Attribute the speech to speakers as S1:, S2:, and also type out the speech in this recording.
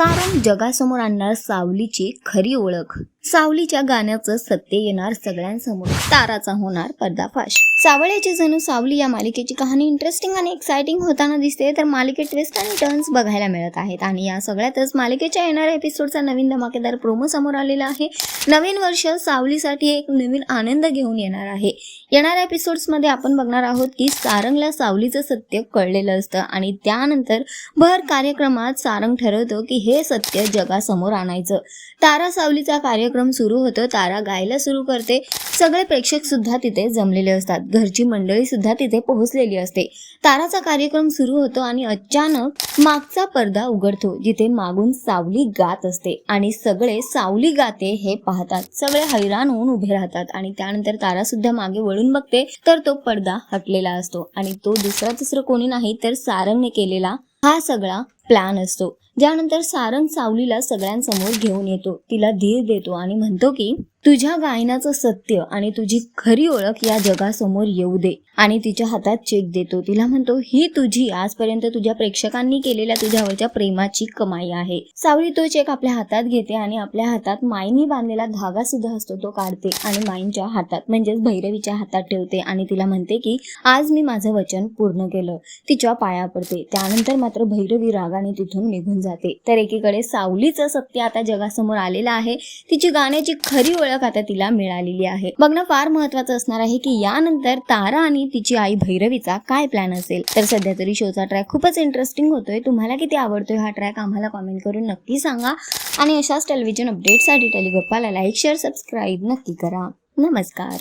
S1: सारंग जगासमोर आणणार सावलीची खरी ओळख. सावलीच्या गाण्याचं सत्य येणार सगळ्यांसमोर. ताराचा होणार पर्दाफाश. सावळ्याची जणू सावली या मालिकेची कहाणी इंटरेस्टिंग आणि एक्साइटिंग होताना दिसते, तर मालिकेत ट्विस्ट आणि टर्न्स बघायला मिळत आहेत. आणि या सगळ्यातच मालिकेच्या येणाऱ्या एपिसोडचा नवीन धमाकेदार प्रोमो समोर आलेला आहे. नवीन वर्ष सावलीसाठी एक नवीन आनंद घेऊन येणार आहे. येणाऱ्या एपिसोड्समध्ये आपण बघणार आहोत की सारंगला सावलीचं सत्य कळलेलं असतं आणि त्यानंतर भर कार्यक्रमात सारंग ठरवतो की हे सत्य जगासमोर आणायचं. तारा सावलीचा कार्यक्रम सुरू होतो. तारा गायला सुरू करते. सगळे प्रेक्षक सुद्धा तिथे जमलेले असतात. घरची मंडळी सुद्धा तिथे पोहोचलेली असते. ताराचा कार्यक्रम सुरू होतो आणि अचानक मागचा पडदा उघडतो, जिथे मागून सावली गात असते आणि सगळे सावली गाते हे पाहतात. सगळे हैराण होऊन उभे राहतात आणि त्यानंतर तारा सुद्धा मागे वळून बघते, तर तो पडदा हटलेला असतो आणि तो दुसरं कोणी नाही तर सारंगने केलेला हा सगळा प्लॅन असतो. ज्यानंतर सारंग सावलीला सगळ्यांसमोर घेऊन येतो. तिला धीर देतो आणि म्हणतो की तुझ्या गायनाचं सत्य आणि तुझी खरी ओळख या जगासमोर येऊ दे. आणि तिच्या हातात चेक देतो. तिला म्हणतो ही तुझी आजपर्यंत तुझ्या प्रेक्षकांनी केलेल्या तुझ्यावरच्या प्रेमाची कमाई आहे. सावली तो चेक आपल्या हातात घेते आणि आपल्या हातात माईंनी बांधलेला धागा सुद्धा असतो तो काढते आणि माईंच्या हातात म्हणजेच भैरवीच्या हातात ठेवते आणि तिला म्हणते की आज मी माझं वचन पूर्ण केलं. तिच्या पाया पडते. त्यानंतर मात्र भैरवी रागाने तिथून निघून जाते. तर एकीकडे सावलीचं सत्य आता जगासमोर आलेलं आहे. तिची गाण्याची खरी ओळख आता तिला मिळालेली आहे. बघणं फार महत्वाचं असणार आहे की यानंतर तारा आणि तिची आई भैरवीचा काय प्लॅन असेल. तर सध्या तरी शोचा ट्रॅक खूपच इंटरेस्टिंग होतोय. तुम्हाला किती आवडतोय हा ट्रॅक आम्हाला कमेंट करून नक्की सांगा आणि अशाच टेलिव्हिजन अपडेटसाठी टेलिगप्पाला लाईक शेअर सबस्क्राईब नक्की करा. नमस्कार.